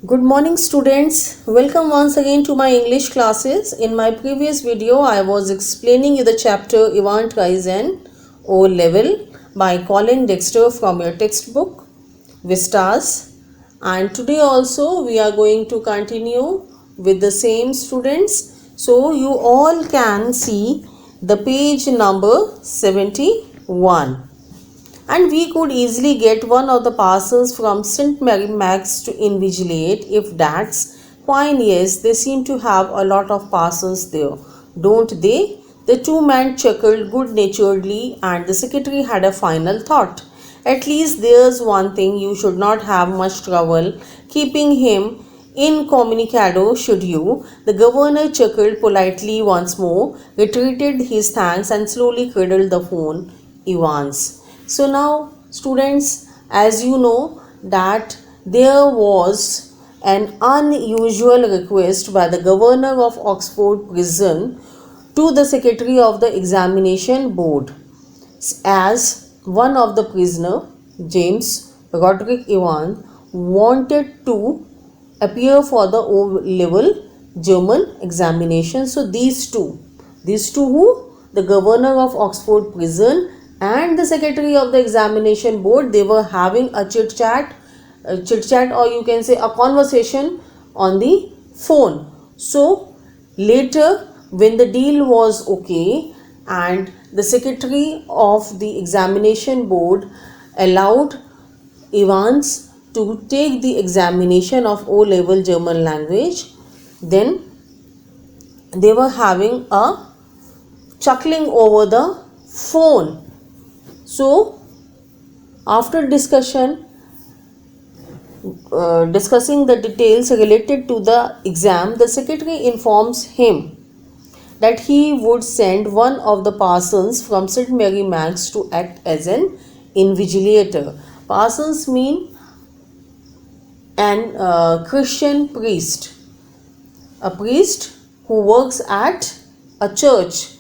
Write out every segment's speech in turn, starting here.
Good morning students. Welcome once again to my English classes. In my previous video I was explaining you the chapter Ivan Tries an O Level by Colin Dexter from your textbook Vistas, and today also we are going to continue with the same students. So you all can see the page number 71. And we could easily get one of the parcels from St. Mary Max to invigilate if that's fine. Yes, they seem to have a lot of parcels there, don't they? The two men chuckled good naturedly, and the secretary had a final thought. At least there's one thing, you should not have much trouble keeping him incommunicado, should you? The governor chuckled politely once more, retreated his thanks, and slowly cradled the phone. Evans. So now students, as you know that there was an unusual request by the governor of Oxford prison to the secretary of the examination board, as one of the prisoner, James Roderick Evan, wanted to appear for the O-level German examination. So these two who? The governor of Oxford prison and the secretary of the examination board, they were having a chit chat, or you can say a conversation on the phone. So later, when the deal was okay and the secretary of the examination board allowed Evans to take the examination of O-level German language, then they were having a chuckling over the phone. So after discussing the details related to the exam, the secretary informs him that he would send one of the parsons from St. Mary Max to act as an invigilator. Parsons mean an Christian priest, a priest who works at a church.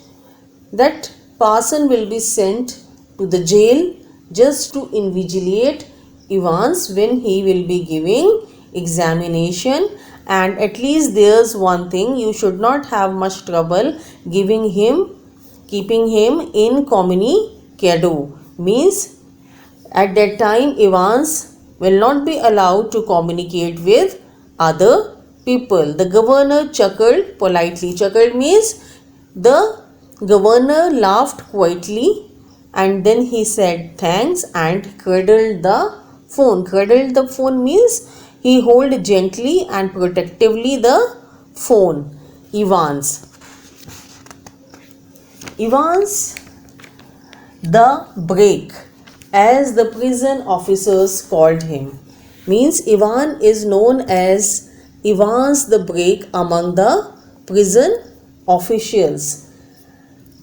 That parson will be sent to the jail just to invigilate Evans when he will be giving examination. And at least there's one thing, you should not have much trouble keeping him incommunicado. Means at that time Evans will not be allowed to communicate with other people. The governor chuckled politely. Chuckled means the governor laughed quietly, and then he said thanks and cradled the phone. Cradled the phone means he held gently and protectively the phone. Evans the break, as the prison officers called him, means Ivan is known as Evans the break among the prison officials.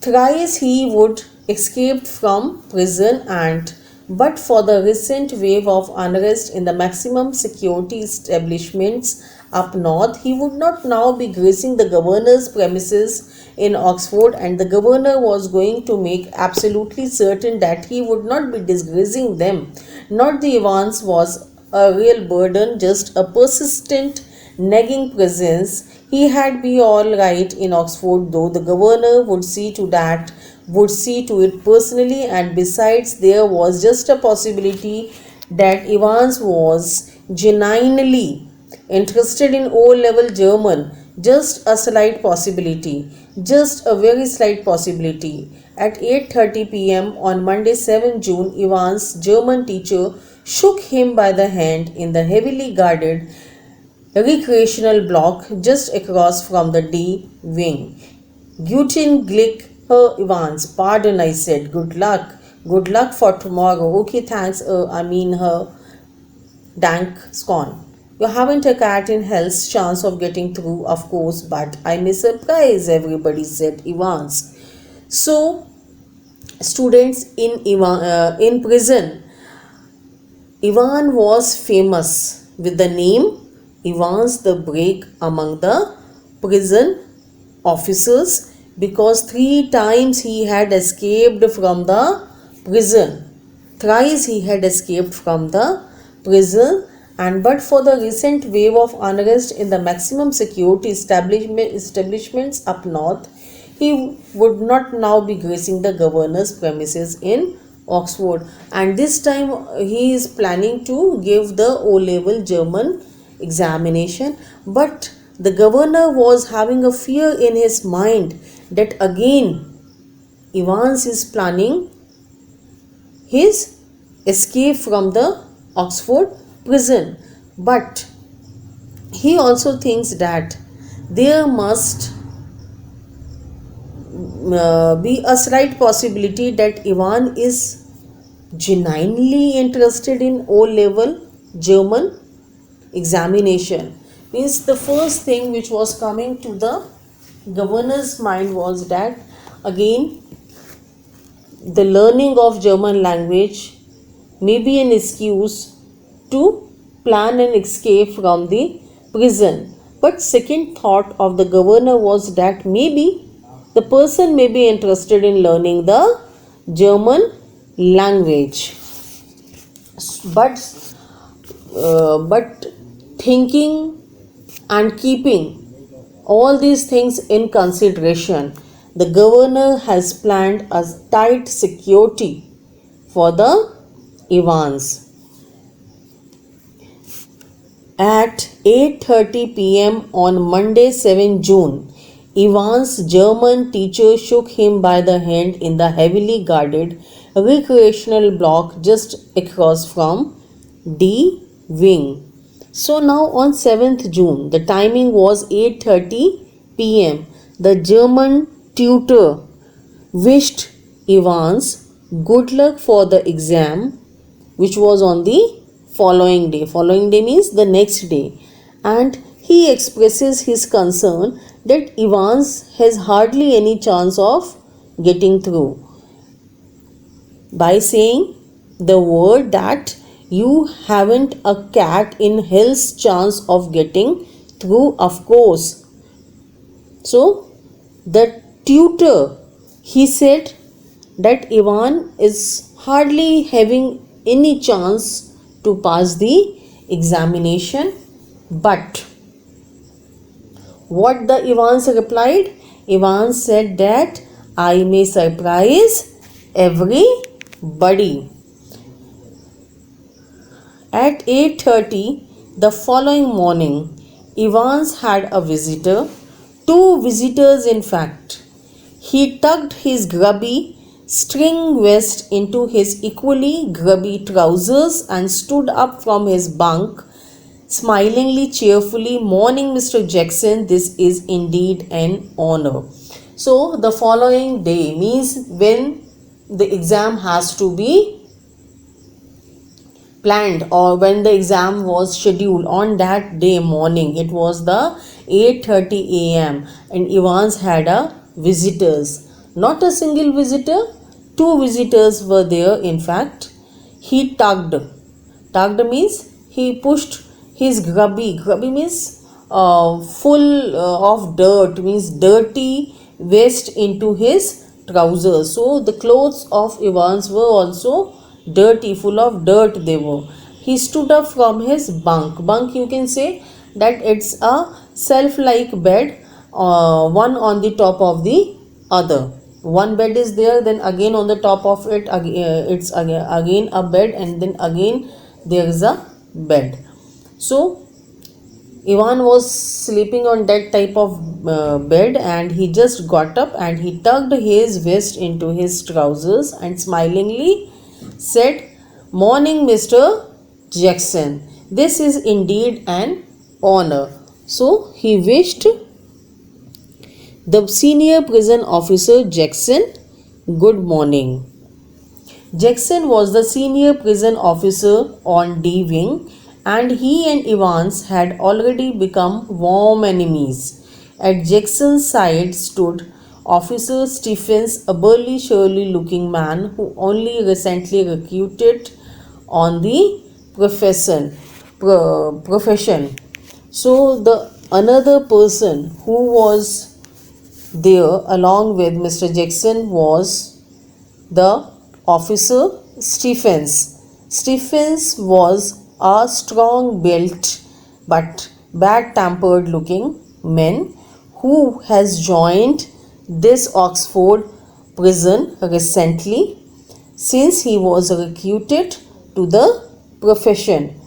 Thrice he would escape from prison, and but for the recent wave of unrest in the maximum security establishments up north, he would not now be gracing the governor's premises in Oxford, and the governor was going to make absolutely certain that he would not be disgracing them. Not the Evans was a real burden, just a persistent nagging presence. He had be all right in Oxford, though the governor would see to it personally, and besides there was just a possibility that Evans was genuinely interested in O-level German. Just a slight possibility, just a very slight possibility. At 8:30 p.m. on Monday 7 June, Evans' German teacher shook him by the hand in the heavily guarded recreational block just across from the D wing. Guten Glück, Herr Evans. Pardon, I said. Good luck. Good luck for tomorrow. Okay, thanks, Herr Dank Scone. You haven't a cat in hell's chance of getting through, of course, but I may surprise, everybody said Evans. So, students, in prison, Ivan was famous with the name Evans the break among the prison officers, because 3 times he had escaped from the prison. Thrice he had escaped from the prison, and but for the recent wave of unrest in the maximum security establishments up north, he would not now be gracing the governor's premises in Oxford. And this time he is planning to give the O-level German examination, but the governor was having a fear in his mind that again Evans is planning his escape from the Oxford prison. But he also thinks that there must be a slight possibility that Ivan is genuinely interested in O-level German examination. Means the first thing which was coming to the governor's mind was that again the learning of German language may be an excuse to plan an escape from the prison. But second thought of the governor was that maybe the person may be interested in learning the German language. But thinking and keeping all these things in consideration, the governor has planned a tight security for the Evans. At 8:30 p.m. on Monday 7 June, Evans' German teacher shook him by the hand in the heavily guarded recreational block just across from D Wing. So now on 7th June, the timing was 8:30 p.m. The German tutor wished Evans good luck for the exam, which was on the following day. Following day means the next day. And he expresses his concern that Evans has hardly any chance of getting through by saying the word that you haven't a cat in hell's chance of getting through, of course. So the tutor, he said that Ivan is hardly having any chance to pass the examination. But what the Evans replied? Evans said that I may surprise everybody. At 8:30 the following morning, Evans had a visitor, two visitors in fact. He tucked his grubby string vest into his equally grubby trousers and stood up from his bunk, smilingly cheerfully. Morning, Mr. Jackson, this is indeed an honor. So the following day means when the exam has to be planned or when the exam was scheduled, on that day morning, it was the 8:30 a.m. and Evans had a visitors. Not a single visitor, two visitors were there in fact. He tugged means he pushed his grubby means full of dirt, means dirty vest into his trousers. So the clothes of Evans were also dirty, full of dirt they were. He stood up from his bunk you can say that it's a self-like bed, one on the top of the other. One bed is there, then again on the top of it it's again a bed, and then again there is a bed. So Ivan was sleeping on that type of bed, and he just got up and he tucked his vest into his trousers and smilingly said, "Morning, Mr. Jackson. This is indeed an honor." So he wished the senior prison officer Jackson good morning. Jackson was the senior prison officer on D Wing, and he and Evans had already become warm enemies. At Jackson's side stood Officer Stephens, a burly, surly looking man who only recently recruited on the profession. So the another person who was there along with Mr. Jackson was the officer Stephens. Stephens was a strong built but bad tempered looking man who has joined this Oxford prison recently since he was recruited to the profession.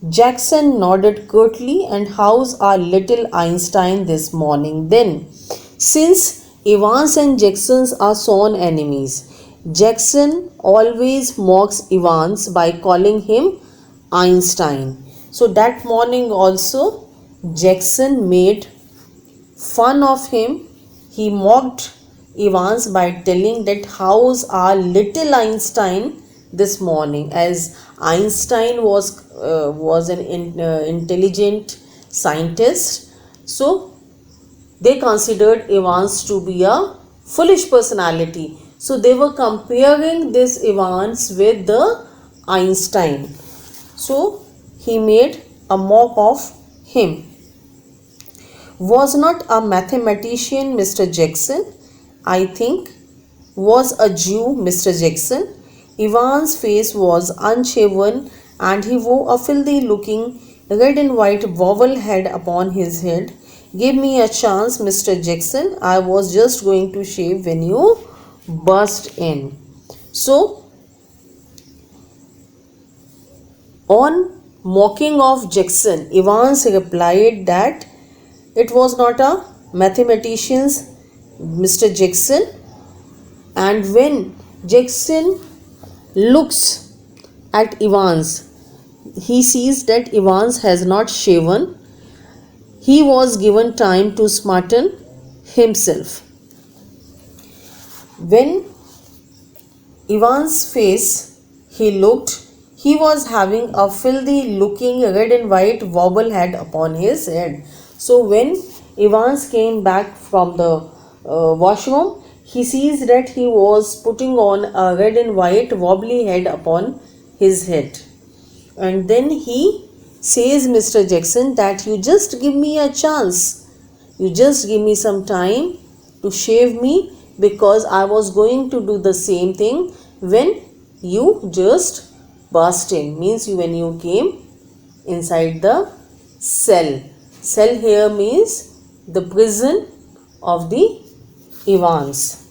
Jackson nodded curtly. And how's our little Einstein this morning then? Since Evans and Jackson are sworn enemies, Jackson always mocks Evans by calling him Einstein. So that morning also Jackson made fun of him. He mocked Evans by telling that how's our little Einstein this morning, as Einstein was an intelligent scientist. So they considered Evans to be a foolish personality. So they were comparing this Evans with the Einstein. So he made a mock of him. Was not a mathematician, Mr. Jackson? I think. Was a Jew, Mr. Jackson? Ivan's face was unshaven and he wore a filthy looking red and white bobble head upon his head. Give me a chance, Mr. Jackson. I was just going to shave when you burst in. So, on mocking of Jackson, Evans replied that it was not a mathematician's Mr. Jackson. And when Jackson looks at Evans, he sees that Evans has not shaven. He was given time to smarten himself. When Evans' face he looked, he was having a filthy looking red and white wobble head upon his head. So when Evans came back from the washroom, he sees that he was putting on a red and white wobbly head upon his head. And then he says, Mr. Jackson, that you just give me a chance. You just give me some time to shave me, because I was going to do the same thing when you just burst in. Means when you came inside the cell. Cell here means the prison of the Evans.